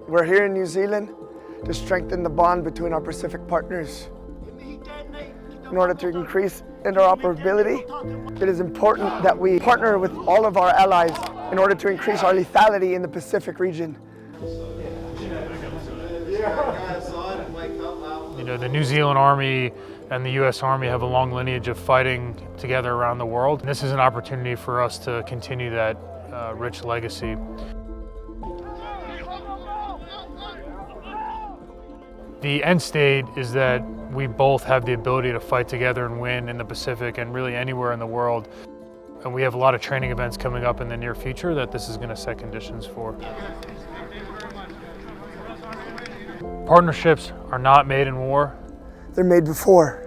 We're here in New Zealand to strengthen the bond between our Pacific partners. In order to increase interoperability, it is important that we partner with all of our allies in order to increase our lethality in the Pacific region. You know, the New Zealand Army and the U.S. Army have a long lineage of fighting together around the world. And this is an opportunity for us to continue that rich legacy. The end state is that we both have the ability to fight together and win in the Pacific and really anywhere in the world. And we have a lot of training events coming up in the near future that this is going to set conditions for. Partnerships are not made in war. They're made before.